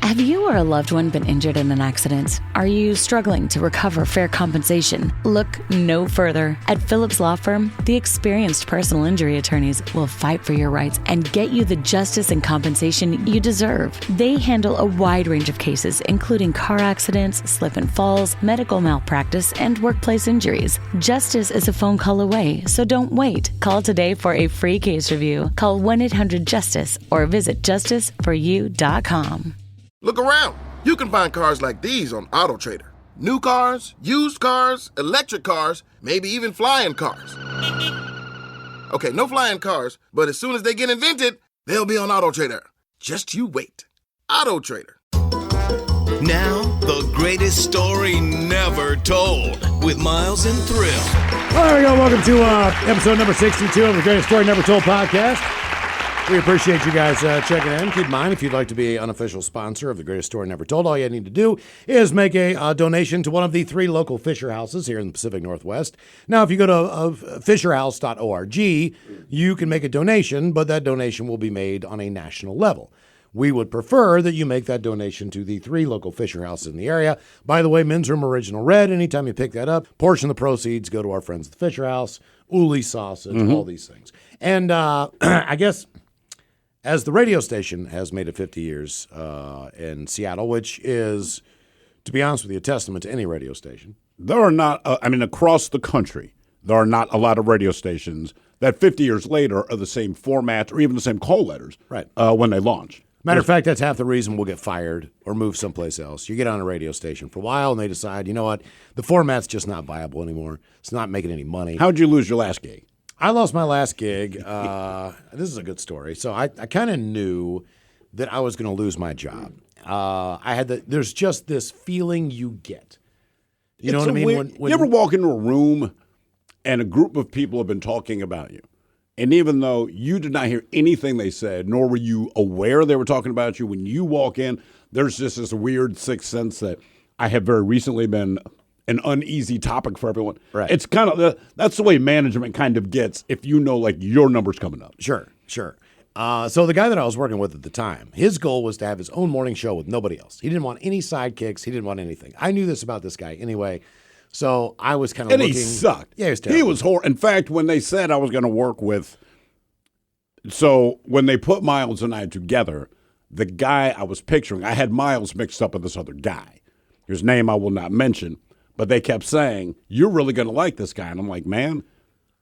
Have you or a loved one been injured in an accident? Are you struggling to recover fair compensation? Look no further. At Phillips Law Firm, the experienced personal injury attorneys will fight for your rights and get you the justice and compensation you deserve. They handle a wide range of cases, including car accidents, slip and falls, medical malpractice, and workplace injuries. Justice is a phone call away, so don't wait. Call today for a free case review. Call 1-800-JUSTICE or visit justiceforyou.com. Look around. You can find cars like these on AutoTrader. New cars, used cars, electric cars, maybe even flying cars. Okay, no flying cars, but as soon as they get invented, they'll be on AutoTrader. Just you wait. AutoTrader. Now, the greatest story never told with Miles and Thrill. Well, there we go. Welcome to episode number 62 of the Greatest Story Never Told podcast. We appreciate you guys checking in. Keep in mind, if you'd like to be an unofficial sponsor of the Greatest Story Never Told, all you need to do is make a donation to one of the 3 local Fisher houses here in the Pacific Northwest. Now, if you go to fisherhouse.org, you can make a donation, but that donation will be made on a national level. We would prefer that you make that donation to the 3 local Fisher houses in the area. By the way, Men's Room Original Red, anytime you pick that up, portion of the proceeds go to our friends at the Fisher House, Uli sausage, all these things. And I guess, as the radio station has made it 50 years in Seattle, which is, to be honest with you, a testament to any radio station. There are not, across the country, there are not a lot of radio stations that 50 years later are the same format or even the same call letters when they launch. Matter of fact, that's half the reason we'll get fired or move someplace else. You get on a radio station for a while and they decide, you know what, the format's just not viable anymore. It's not making any money. How'd you lose your last gig? I lost my last gig. This is a good story. So I kind of knew that I was going to lose my job. There's just this feeling you get. You know what I mean? When you ever walk into a room and a group of people have been talking about you, and even though you did not hear anything they said, nor were you aware they were talking about you, when you walk in, there's just this weird sixth sense that I have very recently been an uneasy topic for everyone. Right. It's kind of that's the way management kind of gets if you know like your number's coming up. Sure. So the guy that I was working with at the time, his goal was to have his own morning show with nobody else. He didn't want any sidekicks. He didn't want anything. I knew this about this guy anyway, so I was kind of looking. And he sucked. Yeah, he was terrible. He was horrible. In fact, when they said I was going to work with, so when they put Miles and I together, the guy I was picturing, I had Miles mixed up with this other guy, whose name I will not mention. But they kept saying, you're really going to like this guy. And I'm like, man,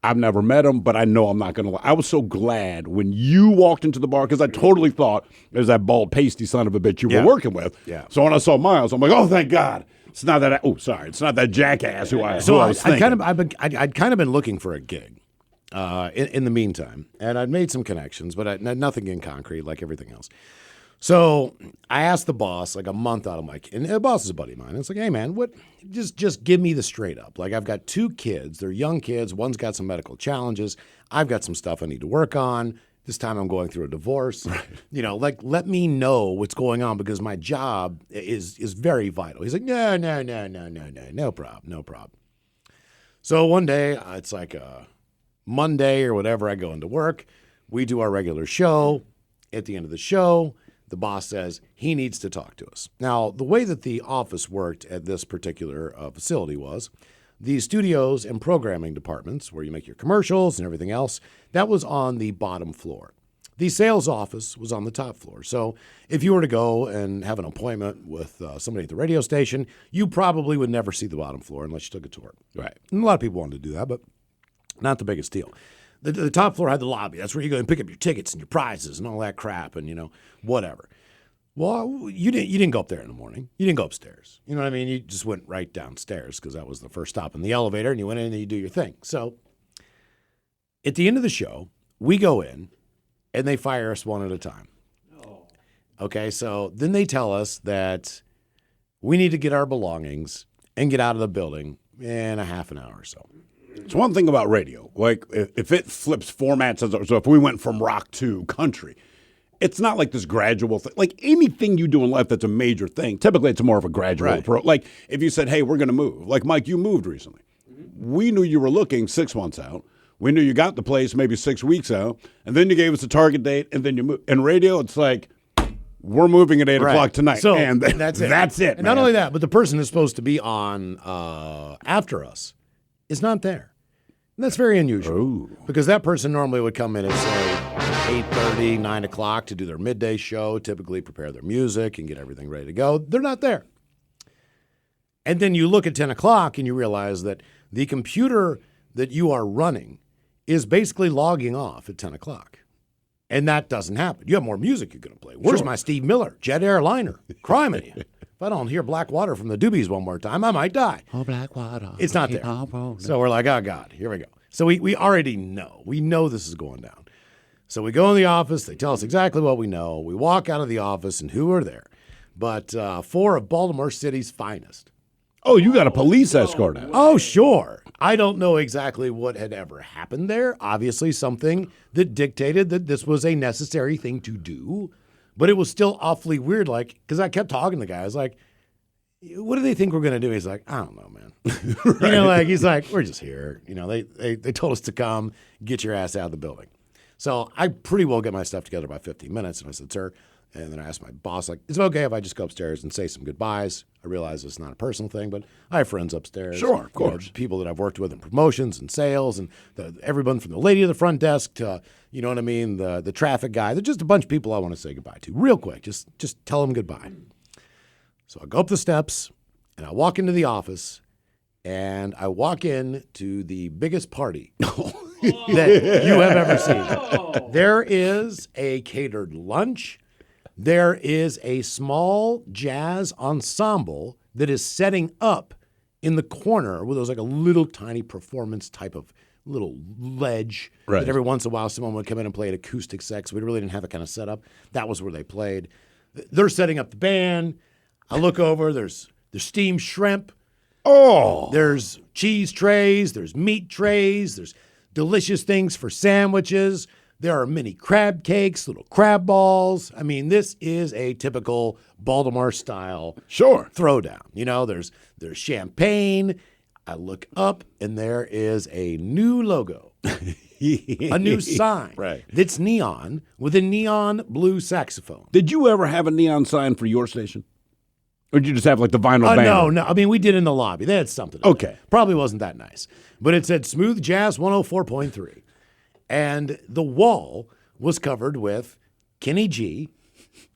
I've never met him, but I know I'm not going to like. I was so glad when you walked into the bar because I totally thought it was that bald, pasty son of a bitch you were working with. Yeah. So when I saw Miles, I'm like, oh, thank God. It's not that. It's not that jackass who I was thinking. I'd kind of been looking for a gig in the meantime, and I'd made some connections, but nothing in concrete like everything else. So I asked the boss like a month out. I'm like, and the boss is a buddy of mine. It's like, hey man, what? Just give me the straight up. Like I've got 2 kids. They're young kids. One's got some medical challenges. I've got some stuff I need to work on. This time I'm going through a divorce. Right. You know, like let me know what's going on because my job is very vital. He's like, no problem. So one day it's like a Monday or whatever. I go into work. We do our regular show. At the end of the show, the boss says he needs to talk to us. Now, the way that the office worked at this particular facility was the studios and programming departments, where you make your commercials and everything else, that was on the bottom floor. The sales office was on the top floor. So if you were to go and have an appointment with somebody at the radio station, you probably would never see the bottom floor unless you took a tour. Right. And a lot of people wanted to do that, but not the biggest deal. The top floor had the lobby. That's where you go and pick up your tickets and your prizes and all that crap and, whatever. Well, you didn't go up there in the morning. You didn't go upstairs. You know what I mean? You just went right downstairs because that was the first stop in the elevator, and you went in and you do your thing. So at the end of the show, we go in, and they fire us one at a time. Oh. Okay, so then they tell us that we need to get our belongings and get out of the building in a half an hour or so. It's one thing about radio. Like, if it flips formats, so if we went from rock to country, it's not like this gradual thing. Like, anything you do in life that's a major thing, typically it's more of a gradual approach. Like, if you said, hey, we're going to move. Like, Mike, you moved recently. Mm-hmm. We knew you were looking 6 months out. We knew you got the place maybe 6 weeks out. And then you gave us a target date, and then you moved. In radio, it's like, we're moving at 8 o'clock tonight. So and that's it. That's it. And not only that, but the person who's supposed to be on after us is not there. And that's very unusual because that person normally would come in at, say, 8:30, 9 o'clock to do their midday show, typically prepare their music and get everything ready to go. They're not there. And then you look at 10 o'clock and you realize that the computer that you are running is basically logging off at 10 o'clock. And that doesn't happen. You have more music you're going to play. Where's my Steve Miller, Jet Airliner, Criminy? If I don't hear Black Water from the Doobies one more time, I might die. Oh, Black Water. It's not there. So we're like, oh, God, here we go. So we already know. We know this is going down. So we go in the office. They tell us exactly what we know. We walk out of the office, and who are there? But 4 of Baltimore City's finest. Oh, you got a police escort out. Oh, sure. I don't know exactly what had ever happened there. Obviously, something that dictated that this was a necessary thing to do. But it was still awfully weird, like, because I kept talking to the guy. I was like, what do they think we're going to do? He's like, I don't know, man. Right. You know, like, he's like, we're just here. You know, they told us to come, get your ass out of the building. So I pretty well get my stuff together by 15 minutes. And I said, sir, and then I asked my boss, like, is it okay if I just go upstairs and say some goodbyes? I realize it's not a personal thing, but I have friends upstairs. Sure, of course. People that I've worked with in promotions and sales and everyone from the lady at the front desk to, you know what I mean, the traffic guy. There's just a bunch of people I want to say goodbye to. Real quick, just tell them goodbye. So I go up the steps, and I walk into the office, and I walk in to the biggest party that you have ever seen. There is a catered lunch. There is a small jazz ensemble that is setting up in the corner where there's like a little tiny performance type of little ledge that every once in a while someone would come in and play an acoustic set. We really didn't have that kind of setup. That was where they played. They're setting up the band. I look over. There's steamed shrimp. Oh. There's cheese trays. There's meat trays. There's delicious things for sandwiches. There are mini crab cakes, little crab balls. I mean, this is a typical Baltimore-style throwdown. You know, there's champagne. I look up, and there is a new logo, a new sign that's neon with a neon blue saxophone. Did you ever have a neon sign for your station? Or did you just have like the vinyl banner? No. I mean, we did in the lobby. They had something. Okay. Probably wasn't that nice. But it said Smooth Jazz 104.3. And the wall was covered with Kenny G.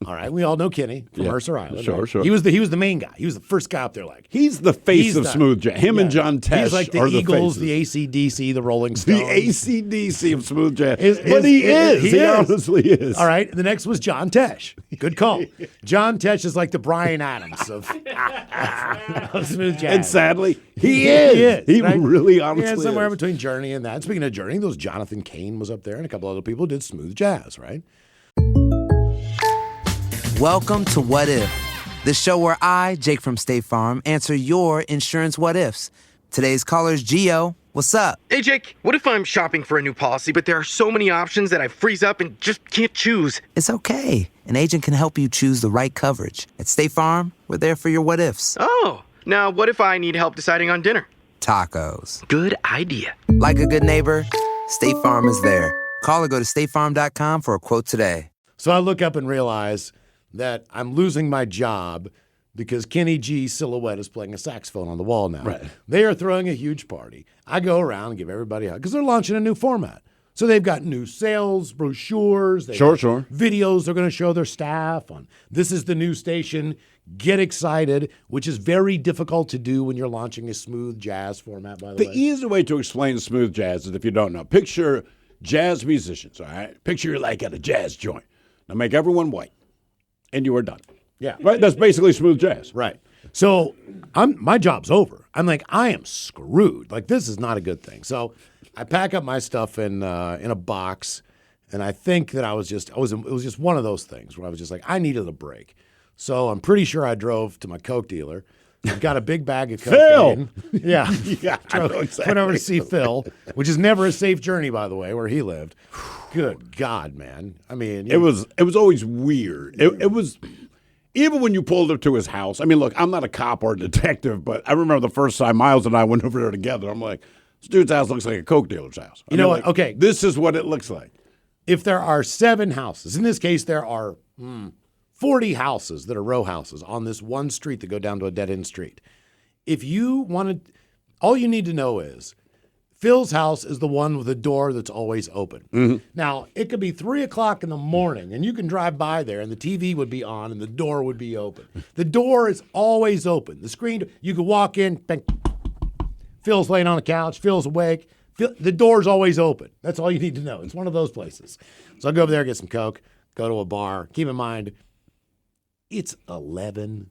All right, we all know Kenny from Mercer Island. Sure, right? sure. He was the main guy. He was the first guy up there. Like he's the face of Smooth Jazz. Him and John Tesh he's like the are Eagles, the faces. the AC/DC, the Rolling Stones. The AC/DC of Smooth Jazz. But he is. He honestly is. All right, the next was John Tesh. Good call. John Tesh is like the Bryan Adams of Smooth Jazz. And sadly, he is. He right? really honestly is. Somewhere between Journey and that. Speaking of Journey, those Jonathan Cain was up there and a couple other people did Smooth Jazz, right? Welcome to What If, the show where I, Jake from State Farm, answer your insurance what ifs. Today's caller's Gio. What's up? Hey, Jake, what if I'm shopping for a new policy, but there are so many options that I freeze up and just can't choose? It's okay. An agent can help you choose the right coverage. At State Farm, we're there for your what ifs. Oh, now what if I need help deciding on dinner? Tacos. Good idea. Like a good neighbor, State Farm is there. Call or go to statefarm.com for a quote today. So I look up and realize that I'm losing my job because Kenny G's silhouette is playing a saxophone on the wall now. Right. They are throwing a huge party. I go around and give everybody a hug because they're launching a new format. So they've got new sales brochures. Sure. Videos they're going to show their staff on. This is the new station. Get excited, which is very difficult to do when you're launching a Smooth Jazz format, by the way. The easy way to explain Smooth Jazz is if you don't know. Picture jazz musicians, all right? Picture you're like at a jazz joint. Now make everyone white. And you are done. Yeah. Right? That's basically Smooth Jazz. Right. So my job's over. I'm like, I am screwed. Like, this is not a good thing. So I pack up my stuff in a box, and I think that it was just one of those things where I was just like, I needed a break. So I'm pretty sure I drove to my Coke dealer. I've got a big bag of cocaine. Phil! Yeah. I know exactly. Went over to see Phil, which is never a safe journey, by the way, where he lived. Good God, man. I mean, It was always weird. It was even when you pulled up to his house. I mean, look, I'm not a cop or a detective, but I remember the first time Miles and I went over there together. I'm like, this dude's house looks like a Coke dealer's house. You know what? Okay. This is what it looks like. If there are 7 houses, in this case there are 40 houses that are row houses on this one street that go down to a dead-end street. If you wanted, all you need to know is Phil's house is the one with the door that's always open. Now, it could be 3 o'clock in the morning, and you can drive by there, and the TV would be on, and the door would be open. The door is always open. The screen, you could walk in, bang, Phil's laying on the couch, Phil's awake. The door's always open. That's all you need to know. It's one of those places. So I'll go over there, get some Coke, go to a bar. Keep in mind, it's 11.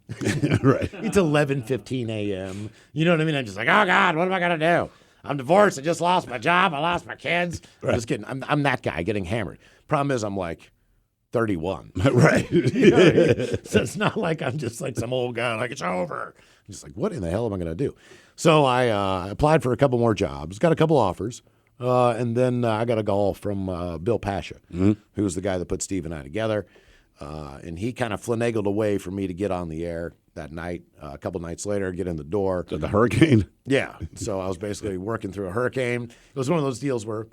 Right. It's 11:15 a.m. You know what I mean? I'm just like, oh, God, what am I going to do? I'm divorced. I just lost my job. I lost my kids. Right. I'm just kidding. I'm that guy getting hammered. Problem is, I'm like 31. Right. You know what I mean? So it's not like I'm just like some old guy, like, it's over. I'm just like, what in the hell am I going to do? So I applied for a couple more jobs, got a couple offers, and then I got a call from Bill Pasha, who's the guy that put Steve and I together. And he kind of finagled a way for me to get on the air that night. A couple nights later, get in the door. The hurricane? Yeah. So I was basically working through a hurricane. It was one of those deals where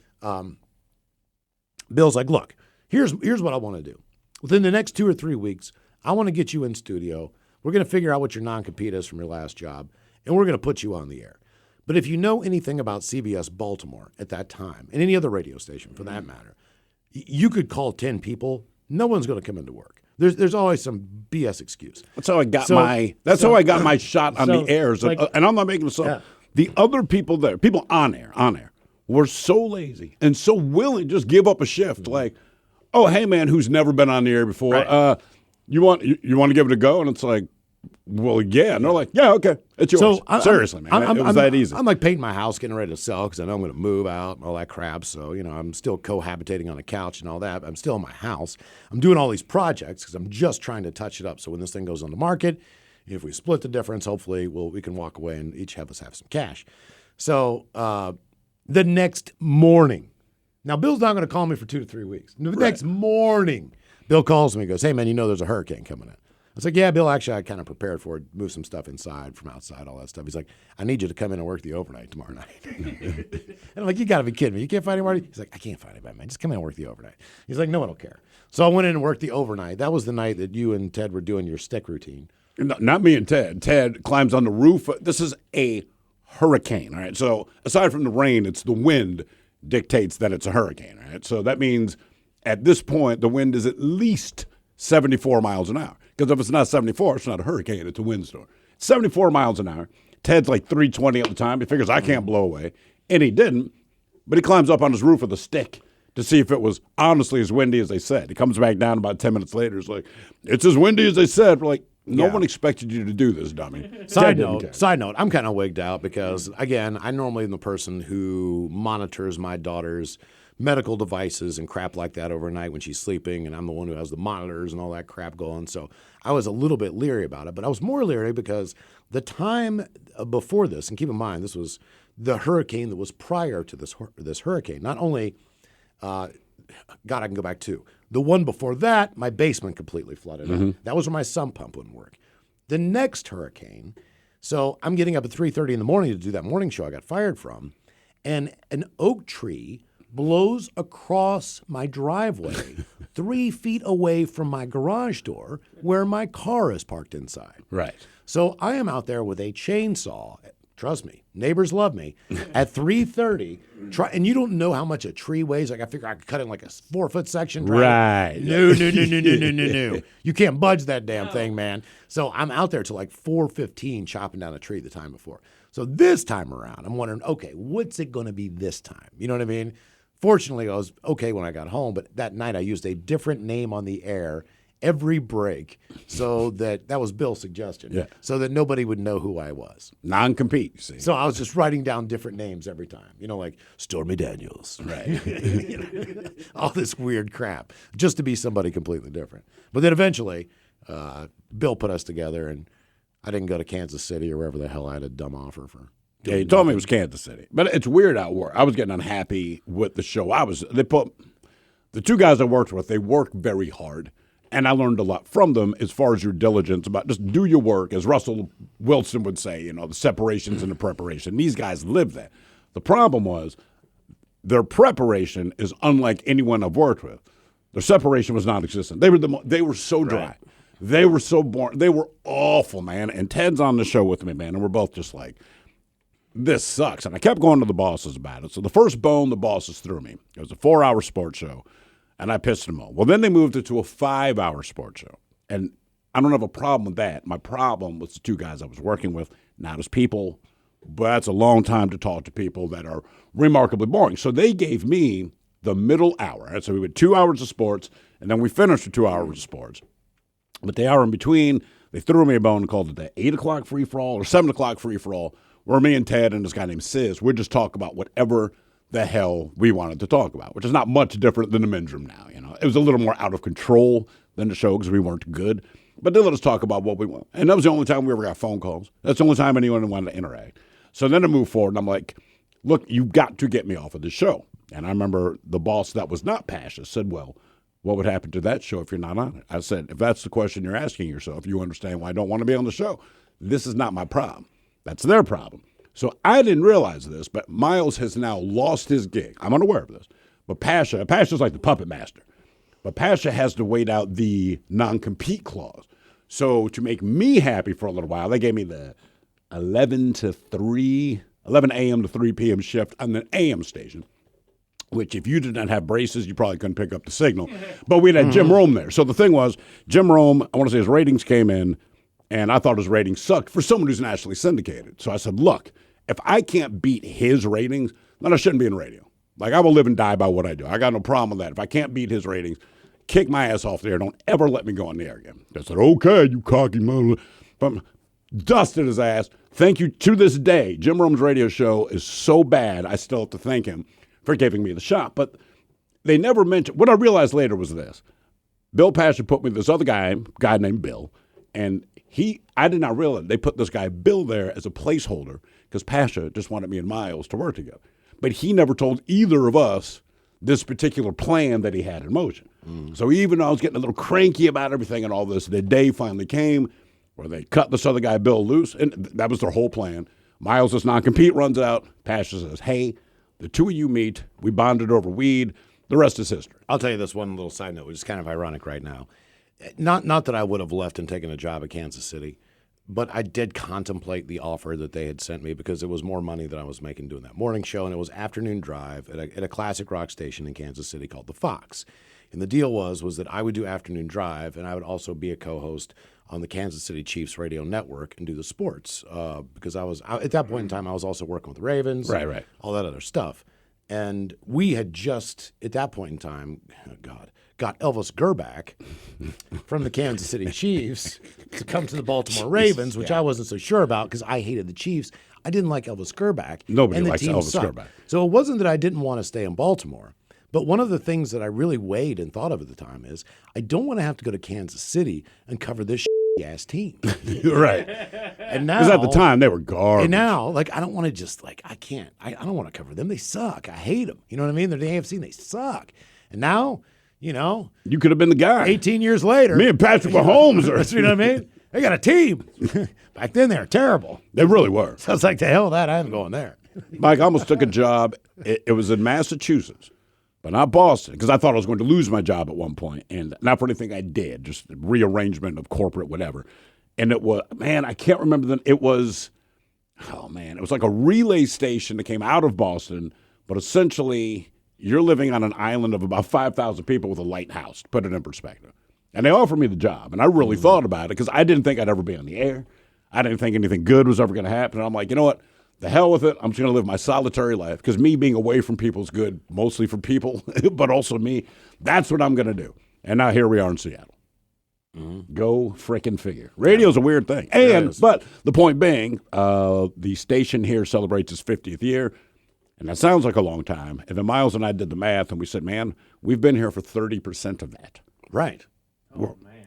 Bill's like, look, here's what I want to do. Within the next 2 or 3 weeks, I want to get you in studio. We're going to figure out what your non-compete is from your last job, and we're going to put you on the air. But if you know anything about CBS Baltimore at that time, and any other radio station for that matter, you could call 10 people. No one's going to come into work. There's always some BS excuse. That's how I got how I got my shot on the airs. like, and I'm not making this up. Yeah. The other people there, people on air, were so lazy and so willing to just give up a shift. Like, oh, hey, man, who's never been on the air before? Right. You want to give it a go? And it's like, well, yeah. And they're like, yeah, okay, it's yours. So Seriously, man, it was that easy. I'm like painting my house, getting ready to sell because I know I'm going to move out and all that crap. So, I'm still cohabitating on a couch and all that. I'm still in my house. I'm doing all these projects because I'm just trying to touch it up. So when this thing goes on the market, if we split the difference, hopefully we can walk away and each have some cash. So the next morning, now Bill's not going to call me for 2 to 3 weeks. The next morning, Bill calls me and goes, hey, man, there's a hurricane coming in. I was like, yeah, Bill, actually, I kind of prepared for it, moved some stuff inside from outside, all that stuff. He's like, I need you to come in and work the overnight tomorrow night. And I'm like, you got to be kidding me. You can't find anybody? He's like, I can't find anybody, man. Just come in and work the overnight. He's like, no one will care. So I went in and worked the overnight. That was the night that you and Ted were doing your stick routine. No, not me and Ted. Ted climbs on the roof. This is a hurricane, all right? So aside from the rain, it's the wind dictates that it's a hurricane, all right? So that means at this point, the wind is at least 74 miles an hour. Because if it's not 74, it's not a hurricane, it's a windstorm. 74 miles an hour. Ted's like 320 at the time. He figures I can't blow away. And he didn't. But he climbs up on his roof with a stick to see if it was honestly as windy as they said. He comes back down about 10 minutes later. It's like, it's as windy as they said. We're like, no one expected you to do this, dummy. Side note, I'm kind of wigged out because, again, I normally am the person who monitors my daughter's medical devices and crap like that overnight when she's sleeping, and I'm the one who has the monitors and all that crap going. So I was a little bit leery about it, but I was more leery because the time before this, and keep in mind, this was the hurricane that was prior to this hurricane. Not only, God, I can go back too. The one before that, my basement completely flooded out. That was where my sump pump wouldn't work. The next hurricane, so I'm getting up at 3:30 in the morning to do that morning show I got fired from, and an oak tree blows across my driveway 3 feet away from my garage door where my car is parked inside. Right. So I am out there with a chainsaw. Trust me, neighbors love me. At 3:30, and you don't know how much a tree weighs. Like I figure I could cut it in like a 4-foot section. Right. No. You can't budge that damn thing, man. So I'm out there till like 4:15 chopping down a tree the time before. So this time around, I'm wondering, okay, what's it going to be this time? You know what I mean? Fortunately, I was okay when I got home, but that night I used a different name on the air every break so that was Bill's suggestion, so that nobody would know who I was. Non-compete, you see. So I was just writing down different names every time, like Stormy Daniels. Right. All this weird crap, just to be somebody completely different. But then eventually, Bill put us together, and I didn't go to Kansas City or wherever the hell I had a dumb offer for. Yeah, he told me it was Kansas City. But it's weird out where I was getting unhappy with the show. The two guys I worked with, they worked very hard. And I learned a lot from them as far as your diligence about just do your work. As Russell Wilson would say, the separations and the preparation. These guys live that. The problem was their preparation is unlike anyone I've worked with. Their separation was non-existent. They were so dry. Right. They were so boring. They were awful, man. And Ted's on the show with me, man, and we're both just like, this sucks. And I kept going to the bosses about it. So the first bone the bosses threw me, it was a 4-hour sports show, and I pissed them off. Well, then they moved it to a 5-hour sports show. And I don't have a problem with that. My problem was the two guys I was working with, not as people, but that's a long time to talk to people that are remarkably boring. So they gave me the middle hour. Right? So we went 2 hours of sports, and then we finished with 2 hours of sports. But the hour in between, they threw me a bone and called it the 8 o'clock free-for-all or 7 o'clock free-for-all, where me and Ted and this guy named Sis, we'd just talk about whatever the hell we wanted to talk about, which is not much different than the men's room now. You know, it was a little more out of control than the show because we weren't good. But they let us talk about what we want. And that was the only time we ever got phone calls. That's the only time anyone wanted to interact. So then to move forward, and I'm like, look, you got to get me off of this show. And I remember the boss that was not Pasha said, well, what would happen to that show if you're not on it? I said, if that's the question you're asking yourself, you understand why I don't want to be on the show. This is not my problem. That's their problem. So I didn't realize this, but Miles has now lost his gig. I'm unaware of this. But Pasha's like the puppet master. But Pasha has to wait out the non-compete clause. So to make me happy for a little while, they gave me the 11 a.m. to 3 p.m. shift on the AM station, which if you did not have braces, you probably couldn't pick up the signal. But we had Jim Rome there. So the thing was, Jim Rome, I want to say his ratings came in, and I thought his ratings sucked for someone who's nationally syndicated. So I said, look, if I can't beat his ratings, then I shouldn't be in radio. Like, I will live and die by what I do. I got no problem with that. If I can't beat his ratings, kick my ass off the air. Don't ever let me go on the air again. I said, okay, you cocky mother. But dusted his ass. Thank you to this day. Jim Rome's radio show is so bad, I still have to thank him for giving me the shot. But they never mentioned, what I realized later was this. Bill Pasha put me with this other guy named Bill, and I did not realize they put this guy Bill there as a placeholder because Pasha just wanted me and Miles to work together. But he never told either of us this particular plan that he had in motion. So even though I was getting a little cranky about everything and all this, the day finally came where they cut this other guy Bill loose, and that was their whole plan. Miles' non-compete runs out. Pasha says, hey, the two of you meet. We bonded over weed. The rest is history. I'll tell you this one little side note, which is kind of ironic right now. Not that I would have left and taken a job at Kansas City, but I did contemplate the offer that they had sent me because it was more money than I was making doing that morning show, and it was afternoon drive at a classic rock station in Kansas City called The Fox. And the deal was that I would do afternoon drive, and I would also be a co-host on the Kansas City Chiefs radio network and do the sports because at that point in time, I was also working with the Ravens, right, all that other stuff. And we had just, at that point in time, got Elvis Gerback from the Kansas City Chiefs to come to the Baltimore Ravens, which I wasn't so sure about because I hated the Chiefs. I didn't like Elvis Gerback. Nobody likes Elvis Gerback. So it wasn't that I didn't want to stay in Baltimore. But one of the things that I really weighed and thought of at the time is I don't want to have to go to Kansas City and cover this ass team. Right. And now, because at the time they were garbage. And now, I don't want to just I can't. I don't want to cover them. They suck. I hate them. You know what I mean? They're the AFC and they suck. And now, you could have been the guy. 18 years later, me and Patrick Mahomes are. You know what I mean? They got a team. Back then they were terrible. They really were. So I was like, the hell with that. I'm going there. Mike, I almost took a job. It was in Massachusetts. But not Boston, because I thought I was going to lose my job at one point, and not for anything I did, just rearrangement of corporate whatever. And it was, I can't remember it was like a relay station that came out of Boston, but essentially you're living on an island of about 5,000 people with a lighthouse, to put it in perspective. And they offered me the job, and I really thought about it because I didn't think I'd ever be on the air. I didn't think anything good was ever going to happen. And I'm like, you know what? The hell with it. I'm just going to live my solitary life because me being away from people is good, mostly for people, but also me. That's what I'm going to do. And now here we are in Seattle. Go frickin' figure. Radio's a weird thing. But the point being, the station here celebrates its 50th year, and that sounds like a long time. And then Miles and I did the math, and we said, man, we've been here for 30% of that. Right.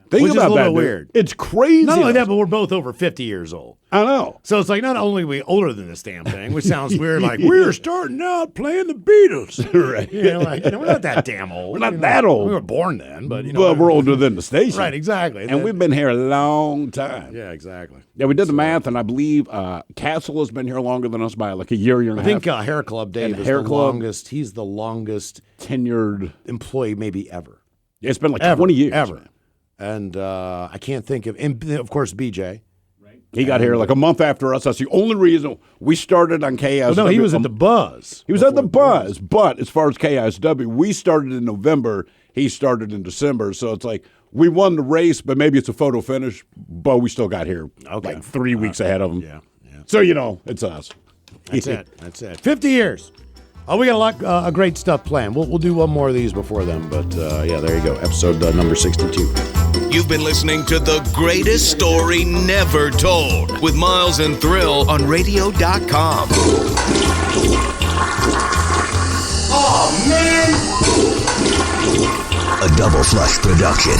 Think Which about is a little that, bit weird. It's crazy. Not only that, but we're both over 50 years old. I know. So it's like not only are we older than this damn thing, which sounds weird, like we're starting out playing the Beatles. Right. We're not that damn old. We're not that old. We were born then, but well, we're older than the station. Right, exactly. And we've been here a long time. Yeah, exactly. Yeah, we did the math, and I believe Castle has been here longer than us by like a year and a half. I think Hair Club Dave is the longest. He's the longest tenured employee maybe ever. Yeah, it's been like 20 years. Ever. Man. And I can't think of, and of course, BJ. He got here like a month after us. That's the only reason we started on KISW. Well, no, he was at the Buzz. He was at the Buzz. But as far as KISW, we started in November. He started in December. So it's like we won the race, but maybe it's a photo finish. But we still got here like 3 weeks ahead of him. Yeah. So, it's us. That's it. 50 years. Oh, we got a lot of great stuff planned. We'll do one more of these before then. But, there you go. Episode number 62. You've been listening to The Greatest Story Never Told with Miles and Thrill on radio.com. Oh, man! A Double Flush production.